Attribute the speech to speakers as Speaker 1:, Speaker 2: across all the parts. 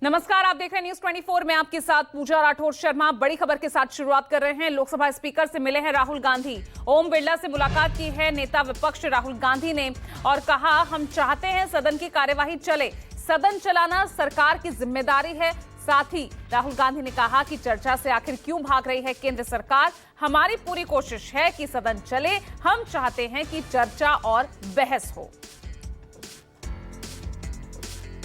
Speaker 1: नमस्कार, आप देख रहे हैं न्यूज 24 में आपके साथ पूजा राठौर शर्मा। बड़ी खबर के साथ शुरुआत कर रहे हैं। लोकसभा स्पीकर से मिले हैं राहुल गांधी। ओम बिरला से मुलाकात की है नेता विपक्ष राहुल गांधी ने और कहा, हम चाहते हैं सदन की कार्यवाही चले। सदन चलाना सरकार की जिम्मेदारी है। साथ ही राहुल गांधी ने कहा कि चर्चा से आखिर क्यों भाग रही है केंद्र सरकार। हमारी पूरी कोशिश है कि सदन चले। हम चाहते हैं कि चर्चा और बहस हो।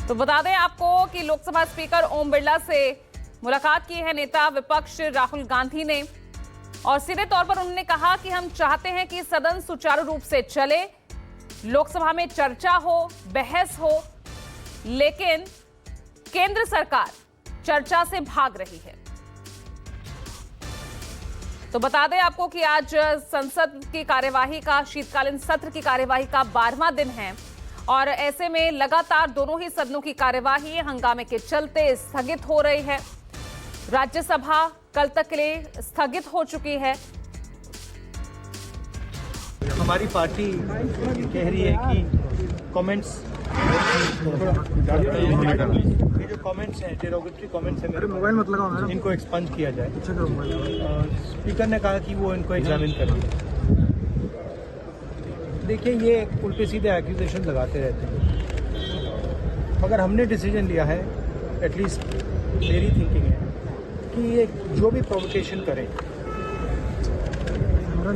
Speaker 1: तो बता दें आपको कि लोकसभा स्पीकर ओम बिरला से मुलाकात की है नेता विपक्ष राहुल गांधी ने और सीधे तौर पर उन्होंने कहा कि हम चाहते हैं कि सदन सुचारू रूप से चले, लोकसभा में चर्चा हो, बहस हो, लेकिन केंद्र सरकार चर्चा से भाग रही है। तो बता दें आपको कि आज संसद की कार्यवाही का, शीतकालीन सत्र की कार्यवाही का 12वां दिन है और ऐसे में लगातार दोनों ही सदनों की कार्यवाही हंगामे के चलते स्थगित हो रही है। राज्यसभा कल तक के लिए स्थगित हो चुकी है।
Speaker 2: हमारी पार्टी कह रही है कि कमेंट्स, ये जो कमेंट्स हैं, डेरोगेटरी कमेंट्स हैं, मेरे मोबाइल मत लगाओ मैडम, इनको एक्सपंज किया जाए। स्पीकर ने कहा कि वो इनको एग्जामिन करेंगे। देखिए, ये उल्टे सीधे एक्यूजेशन लगाते रहते हैं। अगर हमने डिसीजन लिया है, एटलीस्ट मेरी थिंकिंग है कि ये जो भी प्रोवोकेशन करें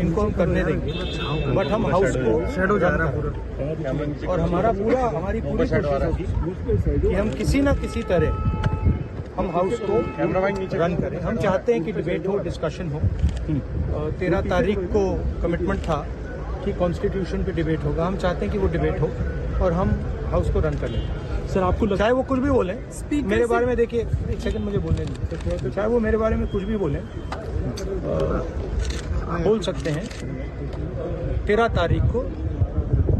Speaker 2: इनको हम करने देंगे, बट हम हाउस को रन करें और हमारी पूरी कोशिश होगी कि हम किसी ना किसी तरह हम हाउस को रन करें। हम चाहते हैं कि डिबेट हो, डिस्कशन हो। 13 तारीख को कमिटमेंट था कि कॉन्स्टिट्यूशन पे डिबेट होगा। हम चाहते हैं कि वो डिबेट हो और हम हाउस को रन कर लें।
Speaker 3: सर, आपको
Speaker 2: चाहे वो कुछ भी बोलें मेरे बारे में, देखिए एक सेकंड मुझे बोलने दीजिए, चाहे वो मेरे बारे में कुछ भी बोलें, बोल सकते हैं। 13 तारीख को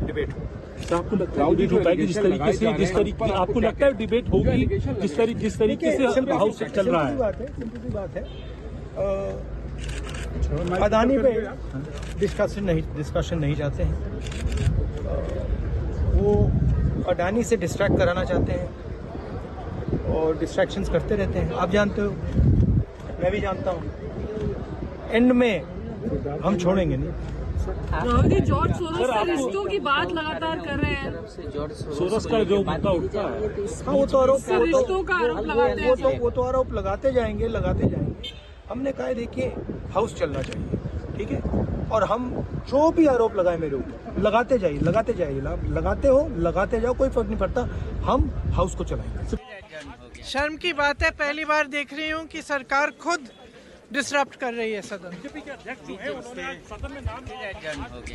Speaker 2: डिबेट हो।
Speaker 3: आपको लगता है डिबेट होगा कि जिस तरीके आपको लगता है डिबेट होगी जिस तरीके से हाउस चल रहा है?
Speaker 2: सिंपल सी बात है। अदानी पे डिस्कशन नहीं चाहते हैं। वो अडानी से डिस्ट्रैक्ट कराना चाहते हैं और डिस्ट्रैक्शंस करते रहते हैं। आप जानते हो, मैं भी जानता हूँ, एंड में हम छोड़ेंगे नहीं।
Speaker 4: राहुल जी, जॉर्ज सोरोस से रिश्तों की बात लगातार कर रहे हैं।
Speaker 3: सोरोस का जो मुद्दा उठता है,
Speaker 2: हाँ, वो तो
Speaker 4: रिश्तों का आरोप लगाते हैं।
Speaker 2: वो तो आरोप लगाते जाएंगे। हमने कहा, देखिए, हाउस चलना चाहिए, ठीक है, और हम जो भी आरोप लगाए मेरे ऊपर लगाते जाइए, लगाते जाओ, कोई फर्क नहीं पड़ता। हम हाउस को चलाएंगे।
Speaker 5: शर्म की बात है, पहली बार देख रही हूँ कि सरकार खुद डिसरप्ट कर रही है सदन।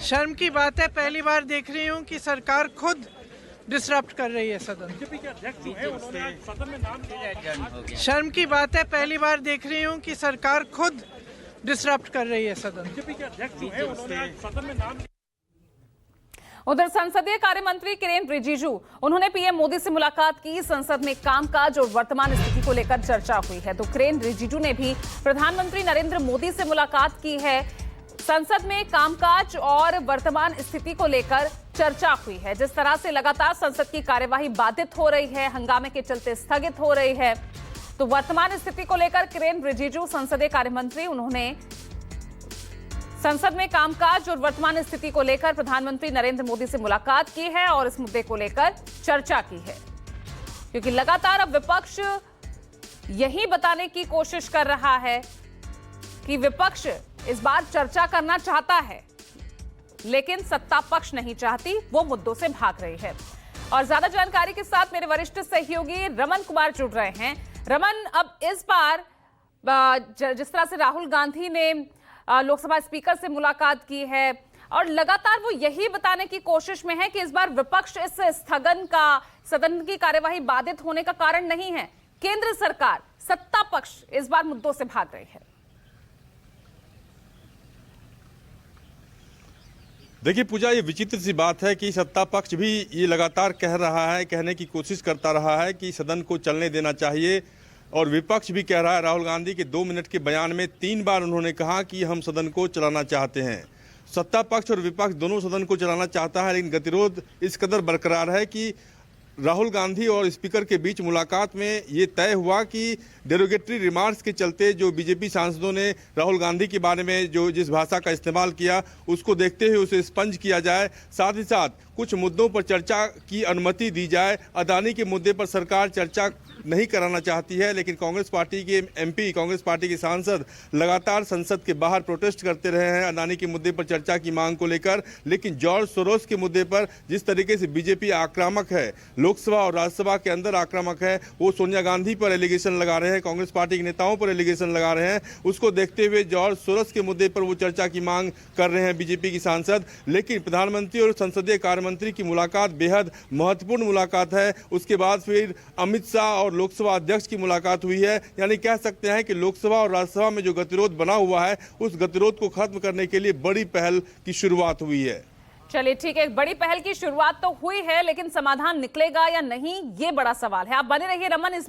Speaker 5: शर्म की बात है, पहली बार देख रही हूँ कि सरकार खुद डिसरप्ट कर रही है सदन। शर्म की बात है, पहली बार देख रही हूँ कि सरकार खुद डिसरप्ट कर रही है सदन।
Speaker 1: उधर संसदीय कार्य मंत्री किरेन रिजिजू, उन्होंने पीएम मोदी से मुलाकात की। संसद में कामकाज और वर्तमान स्थिति को लेकर चर्चा हुई है। तो किरेन रिजिजू ने भी प्रधानमंत्री नरेंद्र मोदी से मुलाकात की है। संसद में कामकाज और वर्तमान स्थिति को लेकर चर्चा हुई है। जिस तरह से लगातार संसद की कार्यवाही बाधित हो रही है, हंगामे के चलते स्थगित हो रही है, तो वर्तमान स्थिति को लेकर किरेन रिजिजू, संसदीय कार्य मंत्री, उन्होंने संसद में कामकाज और वर्तमान स्थिति को लेकर प्रधानमंत्री नरेंद्र मोदी से मुलाकात की है और इस मुद्दे को लेकर चर्चा की है। क्योंकि लगातार अब विपक्ष यही बताने की कोशिश कर रहा है कि विपक्ष इस बार चर्चा करना चाहता है, लेकिन सत्ता पक्ष नहीं चाहती, वो मुद्दों से भाग रही है। और ज्यादा जानकारी के साथ मेरे वरिष्ठ सहयोगी रमन कुमार जुड़ रहे हैं। रमन, अब इस बार जिस तरह से राहुल गांधी ने लोकसभा स्पीकर से मुलाकात की है और लगातार वो यही बताने की कोशिश में है कि इस बार विपक्ष इस स्थगन का, सदन की कार्यवाही बाधित होने का कारण नहीं है, केंद्र सरकार, सत्ता पक्ष इस बार मुद्दों से भाग रही है।
Speaker 6: देखिए पूजा, ये विचित्र सी बात है कि सत्ता पक्ष भी ये लगातार कहने की कोशिश करता रहा है कि सदन को चलने देना चाहिए और विपक्ष भी कह रहा है। राहुल गांधी के 2 मिनट के बयान में 3 बार उन्होंने कहा कि हम सदन को चलाना चाहते हैं। सत्ता पक्ष और विपक्ष दोनों सदन को चलाना चाहता है, लेकिन गतिरोध इस कदर बरकरार है कि राहुल गांधी और स्पीकर के बीच मुलाकात में ये तय हुआ कि डेरोगेटरी रिमार्क्स के चलते जो बीजेपी सांसदों ने राहुल गांधी के बारे में जो जिस भाषा का इस्तेमाल किया उसको देखते हुए उसे स्पंज किया जाए, साथ ही साथ कुछ मुद्दों पर चर्चा की अनुमति दी जाए। अदानी के मुद्दे पर सरकार चर्चा नहीं कराना चाहती है, लेकिन कांग्रेस पार्टी के एमपी, कांग्रेस पार्टी के सांसद लगातार संसद के बाहर प्रोटेस्ट करते रहे हैं अदानी के मुद्दे पर चर्चा की मांग को लेकर। लेकिन जॉर्ज सोरोस के मुद्दे पर जिस तरीके से बीजेपी आक्रामक है, लोकसभा और राज्यसभा के अंदर आक्रामक है, वो सोनिया गांधी पर एलिगेशन लगा रहे हैं, कांग्रेस पार्टी के नेताओं पर एलिगेशन लगा रहे हैं, उसको देखते हुए जॉर्ज सोरोस के मुद्दे पर वो चर्चा की मांग कर रहे हैं बीजेपी की सांसद। लेकिन प्रधानमंत्री और संसदीय कार्य मंत्री की मुलाकात बेहद महत्वपूर्ण मुलाकात है। उसके बाद फिर अमित शाह और लोकसभा अध्यक्ष की मुलाकात हुई है। यानी कह सकते हैं कि लोकसभा और राज्यसभा में जो गतिरोध बना हुआ है उस गतिरोध को खत्म करने के लिए बड़ी पहल की शुरुआत हुई है।
Speaker 1: चलिए ठीक है, एक बड़ी पहल की शुरुआत तो हुई है, लेकिन समाधान निकलेगा या नहीं, ये बड़ा सवाल है। आप बने रहिए रमन। इस